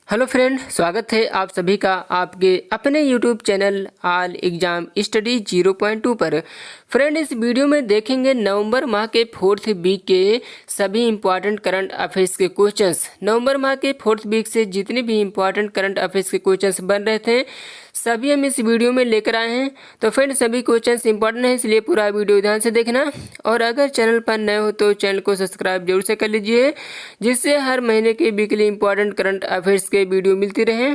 Hello friend, स्वागत है आप सभी का आपके अपने YouTube channel all exam study 0.2 पर। फ्रेंड, इस वीडियो में देखेंगे नवंबर माह के फोर्थ वीक के सभी इंपॉर्टेंट करंट अफेयर्स के क्वेश्चंस। नवंबर माह के फोर्थ वीक से जितने भी इंपॉर्टेंट करंट अफेयर्स के क्वेश्चंस बन रहे थे सभी हम इस वीडियो में लेकर आए हैं। तो फ्रेंड, सभी क्वेश्चंस इंपॉर्टेंट है, इसलिए पूरा वीडियो ध्यान से देखना। और अगर चैनल पर नए हो तो चैनल को सब्सक्राइब जरूर से कर लीजिए, जिससे हर महीने के वीकली इंपॉर्टेंट करंट अफेयर्स के वीडियो मिलती रहे।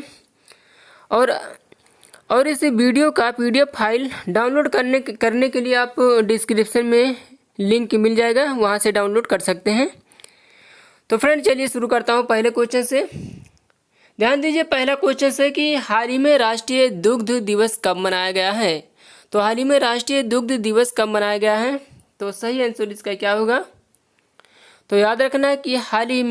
और इस वीडियो का पीडीएफ फाइल डाउनलोड करने के लिए आप डिस्क्रिप्शन में लिंक मिल जाएगा, वहां से डाउनलोड कर सकते हैं। तो फ्रेंड, चलिए शुरू करता हूँ पहले क्वेश्चन से। ध्यान दीजिए, पहला क्वेश्चन है कि हाल ही में राष्ट्रीय दुग्ध दिवस कब मनाया गया है। तो हाल ही में राष्ट्रीय दुग्ध दिवस कब मनाया गया है, तो सही आंसर इसका क्या होगा। तो याद रखना कि हाल ही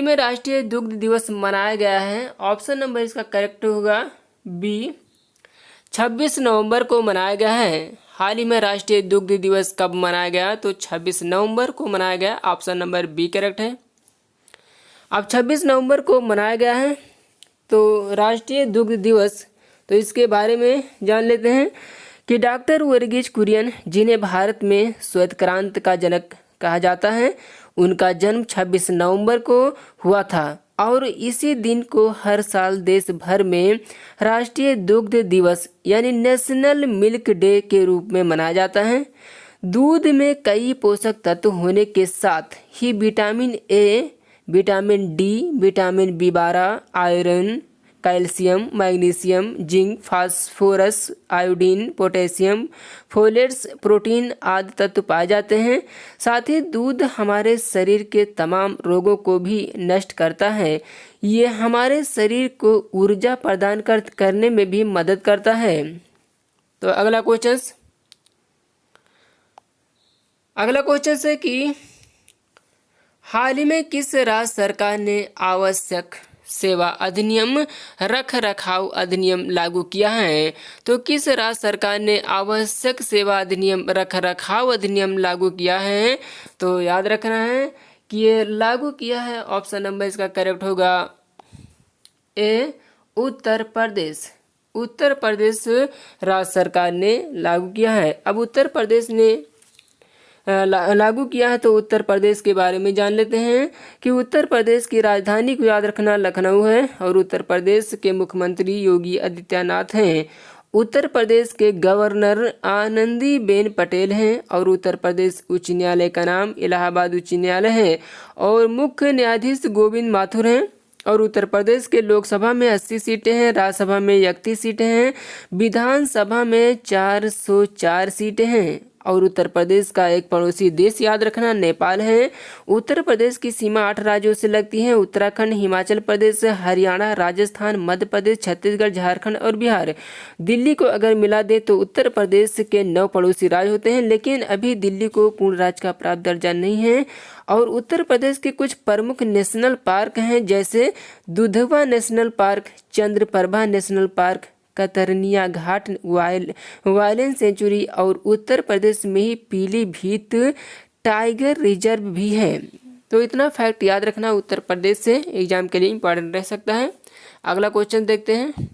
में राष्ट्रीय दुग्ध दिवस मनाया गया है। ऑप्शन नंबर इसका करेक्ट होगा बी, 26 नवंबर को मनाया गया है। हाल ही में राष्ट्रीय दुग्ध दिवस कब मनाया गया, तो 26 नवंबर को मनाया गया। ऑप्शन नंबर बी करेक्ट है। अब 26 नवंबर को मनाया गया है तो राष्ट्रीय दुग्ध दिवस, तो इसके बारे में जान लेते हैं कि डॉक्टर वर्गीज कुरियन, जिन्हें भारत में श्वेत क्रांति का जनक कहा जाता है, उनका जन्म 26 नवंबर को हुआ था और इसी दिन को हर साल देश भर में राष्ट्रीय दुग्ध दिवस यानी नेशनल मिल्क डे के रूप में मनाया जाता है। दूध में कई पोषक तत्व होने के साथ ही vitamin A, vitamin D, vitamin बी12, iron, calcium, magnesium, zinc, phosphorus, iodine, potassium, folates, protein आदि तत्व पाए जाते हैं। साथ ही दूध हमारे शरीर के तमाम रोगों को भी नष्ट करता है। ये हमारे शरीर को ऊर्जा प्रदान करने में भी मदद करता है। तो अगला क्वेश्चन है कि हाल ही में किस राज्य सरकार ने आवश्यक सेवा अधिनियम रख रखाव अधिनियम लागू किया है। तो किस राज्य सरकार ने आवश्यक सेवा अधिनियम रख रखाव अधिनियम लागू किया है, तो याद रखना है कि ये लागू किया है। ऑप्शन नंबर इसका करेक्ट होगा ए, उत्तर प्रदेश। उत्तर प्रदेश राज्य सरकार ने लागू किया है। अब उत्तर प्रदेश ने लागू किया है तो उत्तर प्रदेश के बारे में जान लेते हैं कि उत्तर प्रदेश की राजधानी को याद रखना लखनऊ है और उत्तर प्रदेश के मुख्यमंत्री योगी आदित्यनाथ हैं। उत्तर प्रदेश के गवर्नर आनंदीबेन पटेल हैं और उत्तर प्रदेश उच्च न्यायालय का नाम इलाहाबाद उच्च न्यायालय है और मुख्य न्यायाधीश गोविंद माथुर हैं। और उत्तर प्रदेश के लोकसभा में 80 सीटें हैं, राज्यसभा में 31 सीटें हैं, विधानसभा में 404 सीटें हैं। और उत्तर प्रदेश का एक पड़ोसी देश याद रखना नेपाल है। उत्तर प्रदेश की सीमा 8 राज्यों से लगती है, उत्तराखंड, हिमाचल प्रदेश, हरियाणा, राजस्थान, मध्य प्रदेश, छत्तीसगढ़, झारखंड और बिहार। दिल्ली को अगर मिला दे तो उत्तर प्रदेश के 9 पड़ोसी राज्य होते हैं, लेकिन अभी दिल्ली को पूर्ण राज्य का प्राप्त दर्जा नहीं है। और उत्तर प्रदेश के कुछ प्रमुख नेशनल पार्क हैं, जैसे Dudhwa national park, Chandraprabha national park, Katarnia Ghat वायलेंस सेंचुरी और उत्तर प्रदेश में ही पीलीभीत टाइगर रिजर्व भी है। तो इतना फैक्ट याद रखना उत्तर प्रदेश से एग्जाम के लिए इंपॉर्टेंट रह सकता है। अगला क्वेश्चन देखते हैं।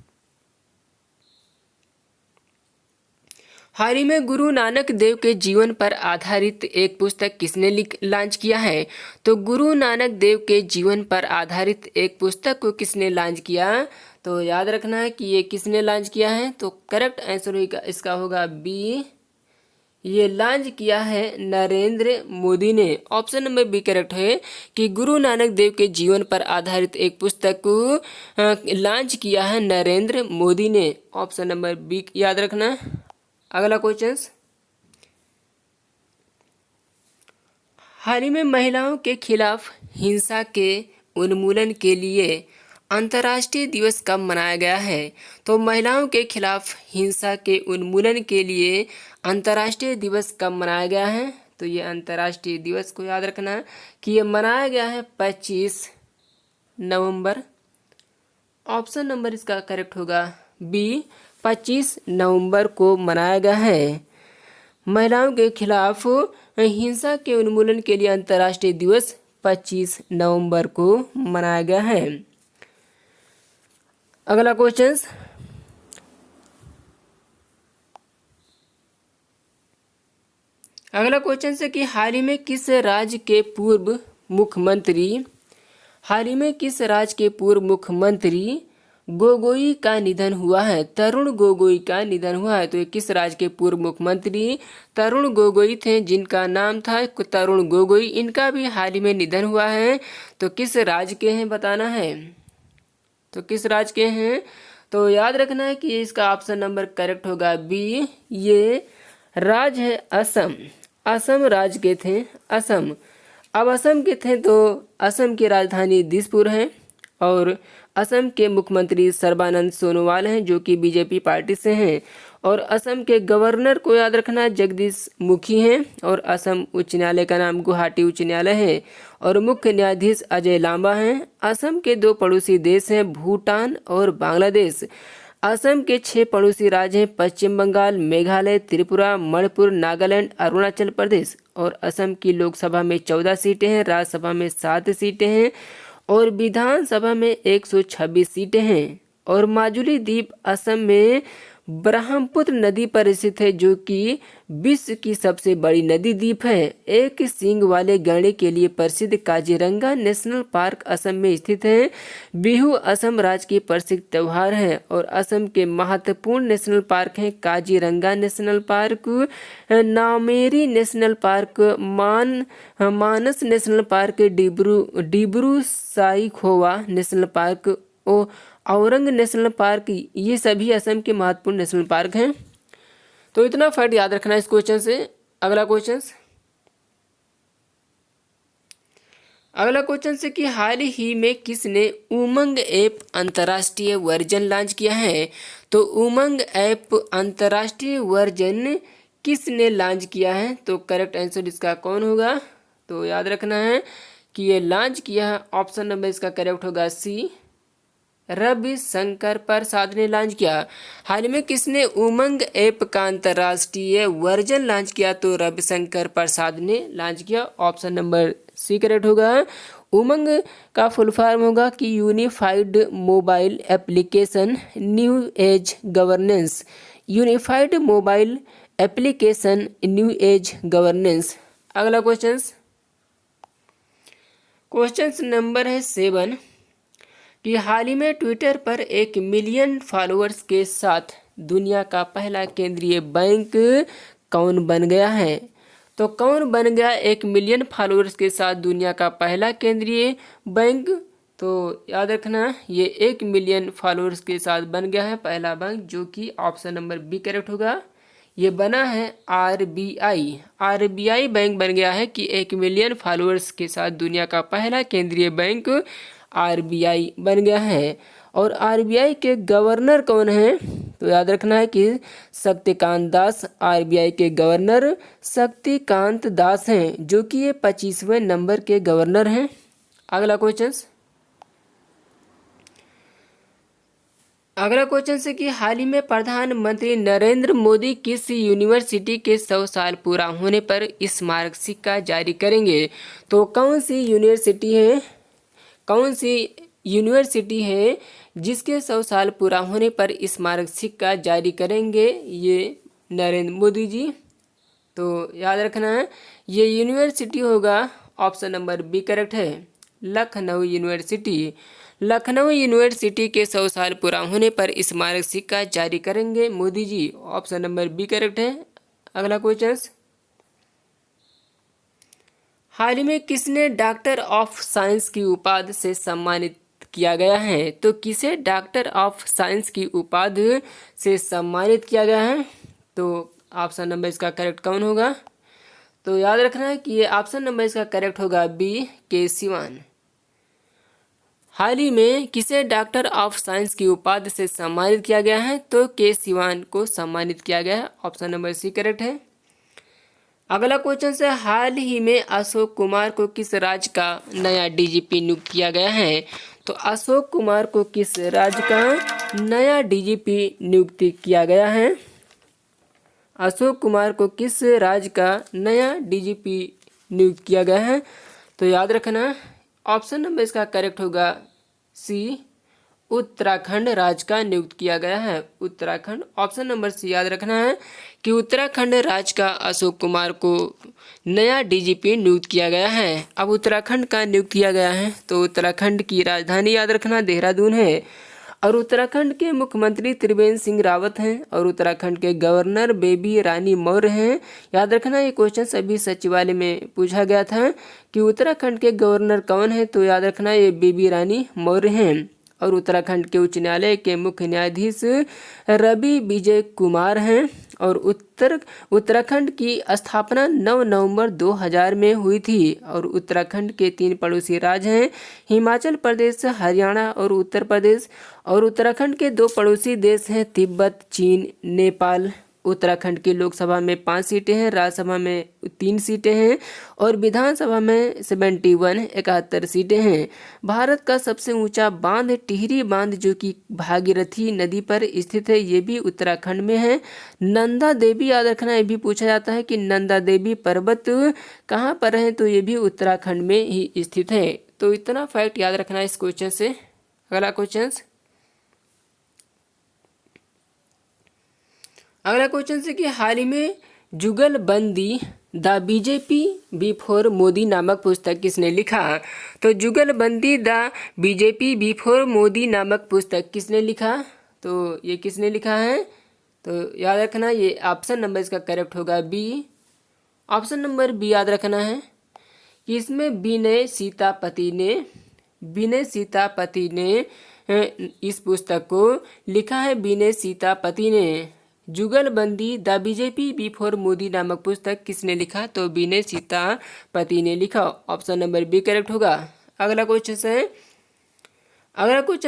हाल ही में गुरु नानक देव के जीवन पर आधारित एक पुस्तक किसने लॉन्च किया है। तो गुरु नानक देव के जीवन पर आधारित एक पुस्तक को किसने लॉन्च किया, तो याद रखना है कि ये किसने लॉन्च किया है। तो करेक्ट आंसर इसका होगा बी, ये लॉन्च किया है नरेंद्र मोदी ने। ऑप्शन नंबर बी करेक्ट है कि गुरु नानक देव के जीवन पर आधारित एक पुस्तक को लॉन्च किया है नरेंद्र मोदी ने। ऑप्शन नंबर बी याद रखना। अगला क्वेश्चन, हाल ही में महिलाओं के खिलाफ हिंसा के उन्मूलन के लिए अंतर्राष्ट्रीय दिवस कब मनाया गया है। तो महिलाओं के खिलाफ हिंसा के उन्मूलन के लिए अंतर्राष्ट्रीय दिवस कब मनाया गया है। तो ये अंतर्राष्ट्रीय दिवस को याद रखना कि ये मनाया गया है 25 नवंबर। ऑप्शन नंबर इसका करेक्ट होगा बी, 25 नवंबर को मनाया गया है। महिलाओं के खिलाफ हिंसा के उन्मूलन के लिए अंतर्राष्ट्रीय दिवस 25 नवंबर को मनाया गया है। अगला क्वेश्चन, अगला क्वेश्चन है कि हाल ही में किस राज्य के पूर्व मुख्यमंत्री, हाल ही में किस राज्य के पूर्व मुख्यमंत्री गोगोई का निधन हुआ है? तरुण गोगोई का निधन हुआ है। तो ये किस राज्य के पूर्व मुख्यमंत्री तरुण गोगोई थे, जिनका नाम था तरुण गोगोई, इनका भी हाल ही में निधन हुआ है। तो किस राज्य के हैं बताना है, तो किस राज्य के हैं? तो याद रखना है कि इसका ऑप्शन नंबर करेक्ट होगा बी, ये राज्य है असम। असम राज्य के थे, असम। अब असम के थे तो असम की राजधानी दिसपुर है और असम के मुख्यमंत्री सर्बानंद सोनोवाल हैं, जो कि बीजेपी पार्टी से हैं। और असम के गवर्नर को याद रखना जगदीश मुखी हैं। और असम उच्च न्यायालय का नाम गुवाहाटी उच्च न्यायालय है और मुख्य न्यायाधीश अजय लांबा हैं। असम के 2 पड़ोसी देश हैं, भूटान और बांग्लादेश। असम के 6 पड़ोसी राज्य हैं, पश्चिम बंगाल, मेघालय, त्रिपुरा, मणिपुर, नागालैंड, अरुणाचल प्रदेश। और असम की लोकसभा में 14 सीटें हैं, राज्यसभा में 7 सीटें हैं और विधानसभा में 126 सीटें हैं। और माजुली द्वीप असम में ब्रह्मपुत्र नदी पर स्थित है, जो कि विश्व की सबसे बड़ी नदी द्वीप है। एक सींग वाले गैंडे के लिए प्रसिद्ध काजीरंगा नेशनल पार्क असम में स्थित है। बिहू असम राज्य की प्रसिद्ध त्योहार है और असम के महत्वपूर्ण नेशनल पार्क हैं Kaziranga national park, Nameri national park, Manas national park, Dibru Saikhowa national park, Orang national park. ये सभी असम के महत्वपूर्ण नेशनल पार्क हैं। तो इतना फैक्ट याद रखना इस क्वेश्चन से। अगला क्वेश्चन, अगला क्वेश्चन से कि हाल ही में किसने उमंग ऐप अंतर्राष्ट्रीय वर्जन लॉन्च किया है? तो उमंग ऐप अंतर्राष्ट्रीय वर्जन किसने लॉन्च किया है? तो करेक्ट आंसर इसका कौन होगा? तो याद रखना है कि ये लॉन्च किया है, ऑप्शन नंबर इसका करेक्ट होगा सी, रविशंकर प्रसाद ने लॉन्च किया। हाल में किसने उमंग ऐप का अंतर्राष्ट्रीय वर्जन लॉन्च किया? तो रविशंकर प्रसाद ने लॉन्च किया, ऑप्शन नंबर सी करेक्ट होगा। उमंग का फुल फॉर्म होगा कि unified mobile application new age governance, unified mobile application new age governance. अगला क्वेश्चन, क्वेश्चन नंबर है 7 कि हाल ही में ट्विटर पर 1 मिलियन फॉलोअर्स के साथ दुनिया का पहला केंद्रीय बैंक कौन बन गया है? तो कौन बन गया 1 मिलियन फॉलोअर्स के साथ दुनिया का पहला केंद्रीय बैंक? तो याद रखना ये 1 मिलियन फॉलोअर्स के साथ बन गया है पहला बैंक, जो कि ऑप्शन नंबर बी करेक्ट होगा। ये बना है आरबीआई, आरबीआई बैंक बन गया है कि 1 मिलियन फॉलोअर्स के साथ दुनिया का पहला केंद्रीय बैंक आरबीआई बन गया है। और आरबीआई के गवर्नर कौन हैं? तो याद रखना है कि शक्तिकांत दास, आरबीआई के गवर्नर शक्तिकांत दास हैं, जो कि ये 25वें नंबर के गवर्नर हैं। अगला क्वेश्चन, अगला क्वेश्चन है कि हाल ही में प्रधानमंत्री नरेंद्र मोदी किस यूनिवर्सिटी के 100 साल पूरा होने पर स्मारक सिक्का जारी करेंगे? तो कौन सी यूनिवर्सिटी है, कौन सी यूनिवर्सिटी है जिसके 100 साल पूरा होने पर स्मारक सिक्का जारी करेंगे ये नरेंद्र मोदी जी? तो याद रखना है ये यूनिवर्सिटी होगा, ऑप्शन नंबर बी करेक्ट है, लखनऊ यूनिवर्सिटी। लखनऊ यूनिवर्सिटी के 100 साल पूरा होने पर स्मारक सिक्का जारी करेंगे Modi ji, option number B correct है। अगला क्वेश्चन, हाल ही में किसने डॉक्टर ऑफ साइंस की उपाधि से सम्मानित किया गया है? तो किसे डॉक्टर ऑफ साइंस की उपाधि से सम्मानित किया गया है? तो ऑप्शन नंबर इसका करेक्ट कौन होगा? तो याद रखना है कि ये ऑप्शन नंबर इसका करेक्ट होगा बी, के सिवान। हाल ही में किसे डॉक्टर ऑफ साइंस की उपाधि से सम्मानित किया गया है? तो के सिवान को सम्मानित किया गया है, ऑप्शन नंबर सी करेक्ट है। अगला क्वेश्चन है हाल ही में अशोक कुमार को किस राज्य का नया डीजीपी नियुक्त किया गया है? तो अशोक कुमार को किस राज्य का नया डीजीपी नियुक्त किया गया है? अशोक कुमार को किस राज्य का नया डीजीपी नियुक्त किया गया है? तो याद रखना ऑप्शन नंबर इसका करेक्ट होगा सी, उत्तराखंड राज्य का नियुक्त किया गया है? उत्तराखंड, ऑप्शन नंबर सी याद रखना है कि उत्तराखंड राज्य का अशोक कुमार को नया डीजीपी नियुक्त किया गया है। अब उत्तराखंड का नियुक्त किया गया है तो उत्तराखंड की राजधानी याद रखना देहरादून है और उत्तराखंड के मुख्यमंत्री त्रिवेंद्र सिंह रावत हैं और उत्तराखंड के गवर्नर बेबी रानी मौर्य हैं। याद रखना ये क्वेश्चन सभी सचिवालय में पूछा गया था कि उत्तराखंड के गवर्नर कौन है, तो याद रखना ये बेबी रानी मौर्य हैं। और उत्तराखंड के उच्च न्यायालय के मुख्य न्यायाधीश रवि विजय कुमार हैं और उत्तराखंड की स्थापना 9 नवंबर 2000 में हुई थी। और उत्तराखंड के 3 पड़ोसी राज्य हैं, हिमाचल प्रदेश, हरियाणा और उत्तर प्रदेश। और उत्तराखंड के 2 पड़ोसी देश हैं, तिब्बत, चीन, नेपाल। उत्तराखंड की लोकसभा में 5 सीटें हैं, राज्यसभा में 3 सीटें हैं और विधानसभा में 71 सीटें हैं। भारत का सबसे ऊंचा बांध टिहरी बांध जो कि भागीरथी नदी पर स्थित है, ये भी उत्तराखंड में है। नंदा देवी याद रखना, ये भी पूछा जाता है कि नंदा देवी पर्वत कहाँ पर है, तो ये भी उत्तराखंड में ही स्थित है। तो इतना फैक्ट याद रखना इस क्वेश्चन से। अगला क्वेश्चन से कि हाल ही में जुगलबंदी द बीजेपी बिफोर मोदी नामक पुस्तक किसने लिखा? तो जुगलबंदी द बीजेपी बिफोर मोदी नामक पुस्तक किसने लिखा? तो ये किसने लिखा है? तो याद रखना ये ऑप्शन नंबर इसका करेक्ट होगा बी। ऑप्शन नंबर बी याद रखना है कि इसमें विनय सीतापति ने इस पुस्तक को लिखा है। विनय सीतापति ने जुगलबंदी द बीजेपी बिफोर मोदी नामक पुस्तक किसने लिखा? तो विनय सीतापति ने लिखा। ऑप्शन नंबर बी करेक्ट होगा। अगला क्वेश्चन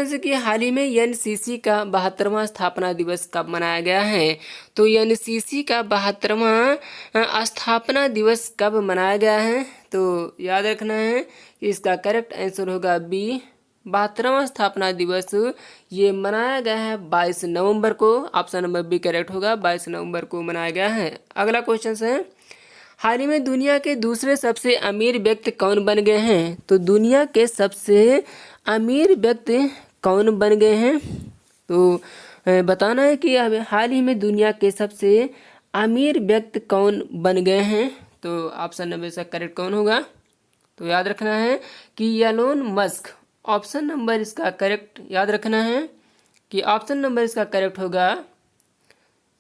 है कि हाल ही में एनसीसी का 72वां स्थापना दिवस कब मनाया गया है? तो एनसीसी का 72वां स्थापना दिवस कब मनाया गया है? तो याद रखना है कि इसका करेक्ट आंसर होगा बी। 72वां स्थापना दिवस ये मनाया गया है 22 नवंबर को। ऑप्शन नंबर बी करेक्ट होगा, 22 नवंबर को मनाया गया है। अगला क्वेश्चन है हाल ही में दुनिया के दूसरे सबसे अमीर व्यक्ति कौन बन गए हैं? तो दुनिया के सबसे अमीर व्यक्ति कौन बन गए हैं? तो बताना है कि अब हाल ही में दुनिया के सबसे अमीर व्यक्ति कौन बन गए हैं। तो ऑप्शन नंबर इसका करेक्ट कौन होगा? तो याद रखना है कि एलोन मस्क। ऑप्शन नंबर इसका करेक्ट याद रखना है कि ऑप्शन नंबर इसका करेक्ट होगा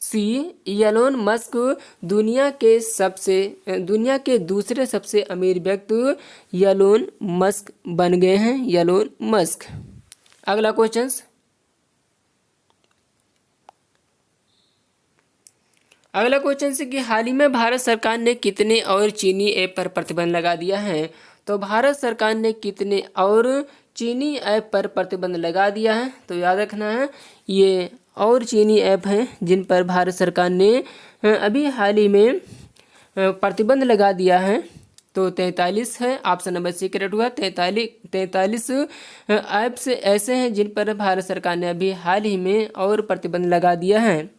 सी। एलोन मस्क दुनिया के दूसरे सबसे अमीर व्यक्ति एलोन मस्क बन गए हैं, एलोन मस्क। अगला क्वेश्चन से कि हाल ही में भारत सरकार ने कितने और चीनी ऐप पर प्रतिबंध लगा दिया है? तो भारत सरकार ने कितने और चीनी ऐप पर प्रतिबंध लगा दिया है? तो याद रखना है ये और चीनी ऐप हैं जिन पर भारत सरकार ने अभी हाल ही में प्रतिबंध लगा दिया है। तो 43 है, ऑप्शन नंबर सी करेक्ट हुआ। 43 ऐप्स ऐसे हैं जिन पर भारत सरकार ने अभी हाल ही में और प्रतिबंध लगा दिया है।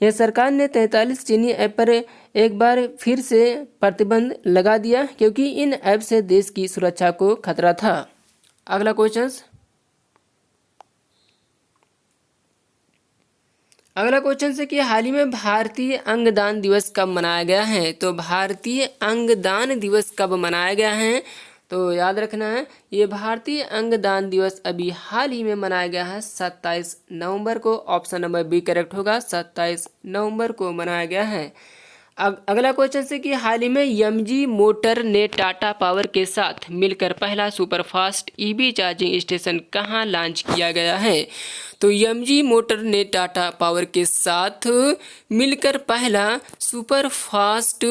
यह सरकार ने 43 चीनी ऐप पर एक बार फिर से प्रतिबंध लगा दिया क्योंकि इन ऐप से देश की सुरक्षा को खतरा था। अगला क्वेश्चन से कि हाल ही में भारतीय अंगदान दिवस कब मनाया गया है? तो भारतीय अंगदान दिवस कब मनाया गया है? तो याद रखना है ये भारतीय अंगदान दिवस अभी हाल ही में मनाया गया है 27 नवंबर को। ऑप्शन नंबर बी करेक्ट होगा, 27 नवंबर को मनाया गया है। अगला क्वेश्चन से कि हाल ही में एमजी मोटर ने टाटा पावर के साथ मिलकर पहला सुपरफास्ट ईवी चार्जिंग स्टेशन कहां लॉन्च किया गया है? तो एमजी मोटर ने टाटा पावर के साथ मिलकर पहला सुपरफास्ट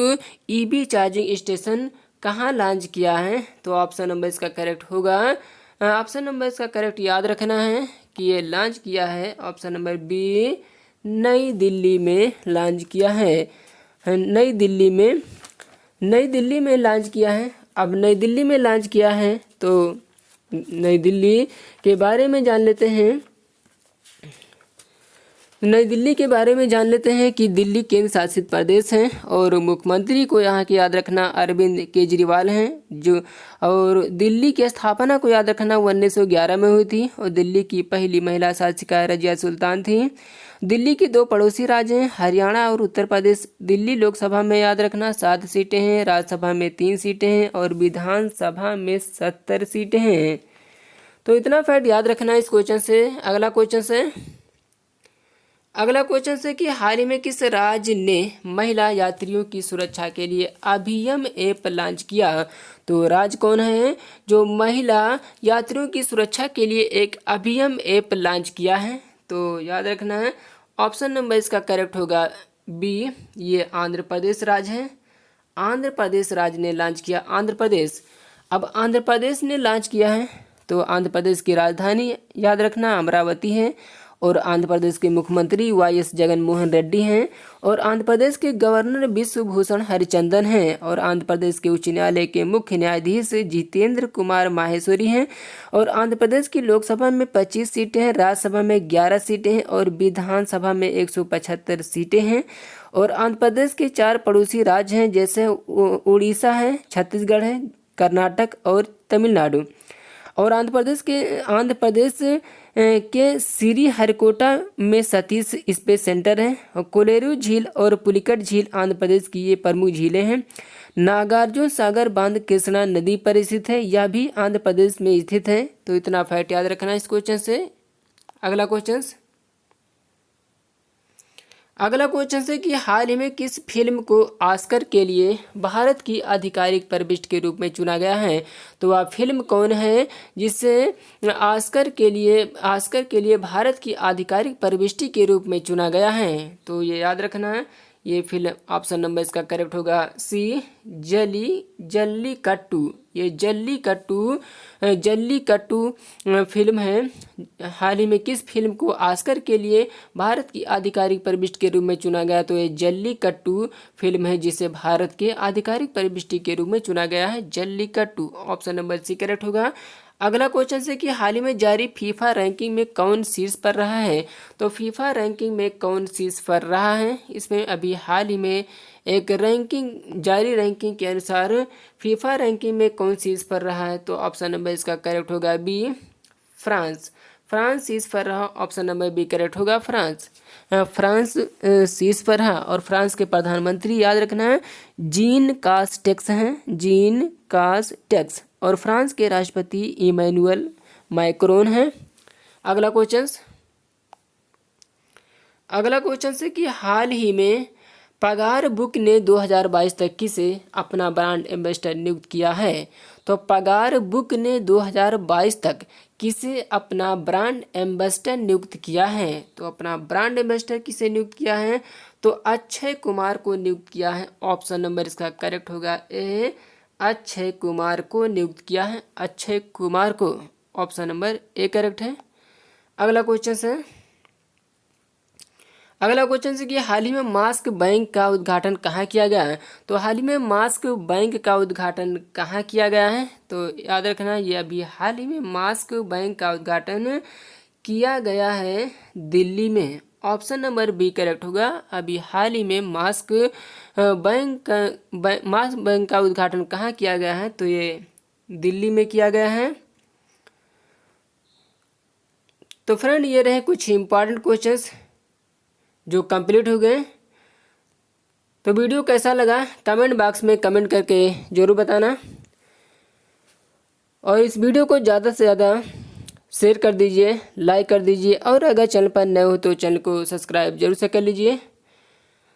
ईवी चार्जिंग स्टेशन कहां लॉन्च किया है? तो ऑप्शन नंबर इसका करेक्ट होगा। ऑप्शन नंबर इसका करेक्ट याद रखना है कि ये लॉन्च किया है ऑप्शन नंबर बी, नई दिल्ली में लॉन्च किया है। नई दिल्ली में लॉन्च किया है। अब नई दिल्ली में लॉन्च किया है तो नई दिल्ली के बारे में जान लेते हैं। नई दिल्ली के बारे में जान लेते हैं कि दिल्ली केंद्र शासित प्रदेश है और मुख्यमंत्री को यहाँ की याद रखना अरविंद केजरीवाल हैं जो। और दिल्ली की स्थापना को याद रखना 1911 में हुई थी और दिल्ली की पहली महिला शासिका रजिया सुल्तान थी। दिल्ली के 2 पड़ोसी राज्य हैं हरियाणा और उत्तर प्रदेश। दिल्ली लोकसभा में याद रखना 7 सीटें हैं, राज्यसभा में 3 सीटें हैं और विधानसभा में 70 सीटें हैं। तो इतना फैक्ट याद रखना इस क्वेश्चन से। अगला क्वेश्चन से कि हाल ही में किस राज्य ने महिला यात्रियों की सुरक्षा के लिए अभियम ऐप लॉन्च किया। तो राज्य कौन है जो महिला यात्रियों की सुरक्षा के लिए एक अभियम ऐप लॉन्च किया है। तो याद रखना है ऑप्शन नंबर इसका करेक्ट होगा बी, ये आंध्र प्रदेश राज्य है। आंध्र प्रदेश राज्य ने लॉन्च किया, आंध्र प्रदेश। अब आंध्र प्रदेश ने लॉन्च किया है तो आंध्र प्रदेश की राजधानी याद रखना अमरावती है और आंध्र प्रदेश के मुख्यमंत्री वाई.एस. जगनमोहन रेड्डी हैं और आंध्र प्रदेश के गवर्नर विश्वभूषण हरिचंदन हैं और आंध्र प्रदेश के उच्च न्यायालय के मुख्य न्यायाधीश जितेंद्र कुमार माहेश्वरी हैं और आंध्र प्रदेश की लोकसभा में 25 सीटें हैं, राज्यसभा में 11 सीटें हैं और विधानसभा में 175 सीटें हैं। और आंध्र प्रदेश के 4 पड़ोसी राज्य हैं जैसे उड़ीसा है, छत्तीसगढ़ है, कर्नाटक और तमिलनाडु। और आंध्र प्रदेश के श्रीहरिकोटा में सतीश स्पेस सेंटर है और कोलेरू झील और पुलिकट झील आंध्र प्रदेश की ये प्रमुख झीलें हैं। नागार्जुन सागर बांध कृष्णा नदी पर स्थित है, यह भी आंध्र प्रदेश में स्थित है। तो इतना फैक्ट याद रखना इस क्वेश्चन से। अगला क्वेश्चन से कि हाल ही में किस फिल्म को ऑस्कर के लिए भारत की आधिकारिक प्रविष्टि के रूप में चुना गया है। तो वह फिल्म कौन है जिसे ऑस्कर के लिए भारत की आधिकारिक प्रविष्टि के रूप में चुना गया है। तो ये याद रखना है, ये फिल्म ऑप्शन नंबर इसका करेक्ट होगा सी, जल्लीकट्टू। ये जल्लीकट्टू फिल्म है। हाल ही में किस फिल्म को ऑस्कर के लिए भारत की आधिकारिक प्रविष्टि के रूप में चुना गया। तो ये जल्लीकट्टू फिल्म है जिसे भारत के आधिकारिक प्रविष्टि के रूप में चुना गया है, Jallikattu. Option number C correct होगा। अगला क्वेश्चन से कि हाल ही में जारी फीफा रैंकिंग में कौन शीर्ष पर रहा है। तो फीफा रैंकिंग में कौन शीर्ष पर रहा है, इसमें अभी हाल ही में एक जारी रैंकिंग के अनुसार फीफा रैंकिंग में कौन शीर्ष पर रहा है। तो ऑप्शन नंबर इसका करेक्ट होगा बी, फ्रांस शीर्ष पर रहा। ऑप्शन नंबर बी करेक्ट होगा, फ्रांस शीर्ष पर रहा। और फ्रांस के प्रधानमंत्री याद रखना है जीन कास्टेक्स हैं, जीन कास्टेक्स। और फ्रांस के राष्ट्रपति इमैनुअल मैक्रोन हैं। अगला क्वेश्चन से कि हाल ही में पगार बुक ने 2022 तक किसे अपना ब्रांड एम्बेसडर नियुक्त किया है। तो पगार बुक ने 2022 तक किसे अपना ब्रांड एम्बेसडर नियुक्त किया है। तो अपना ब्रांड एम्बेसडर किसे नियुक्त किया है। तो अक्षय कुमार को नियुक्त किया है। ऑप्शन नंबर इसका करेक्ट होगा ए, अक्षय कुमार को नियुक्त किया है, अक्षय कुमार को। ऑप्शन नंबर ए करेक्ट है। अगला क्वेश्चन से कि हाल ही में मास्क बैंक का उद्घाटन कहाँ किया गया है। तो हाल ही में मास्क बैंक का उद्घाटन कहाँ किया गया है। तो याद रखना ये अभी हाल ही में मास्क बैंक का उद्घाटन किया गया है दिल्ली में। ऑप्शन नंबर बी करेक्ट होगा। अभी हाल ही में मास्क बैंक का उद्घाटन कहाँ किया गया है। तो ये दिल्ली में किया गया है। तो फ्रेंड ये रहे कुछ इम्पॉर्टेंट क्वेश्चंस जो कंप्लीट हो गए। तो वीडियो कैसा लगा कमेंट बॉक्स में कमेंट करके ज़रूर बताना और इस वीडियो को ज़्यादा से ज़्यादा शेयर कर दीजिए, लाइक कर दीजिए और अगर चैनल पर नए हो तो चैनल को सब्सक्राइब जरूर से कर लीजिए।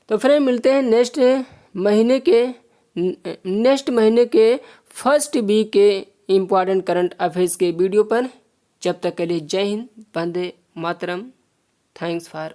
तो फ्रेंड मिलते हैं नेक्स्ट महीने के फर्स्ट वीक के इम्पॉर्टेंट करंट अफेयर्स के वीडियो पर। जब तक के लिए जय हिंद, वंदे मातरम। Thanks for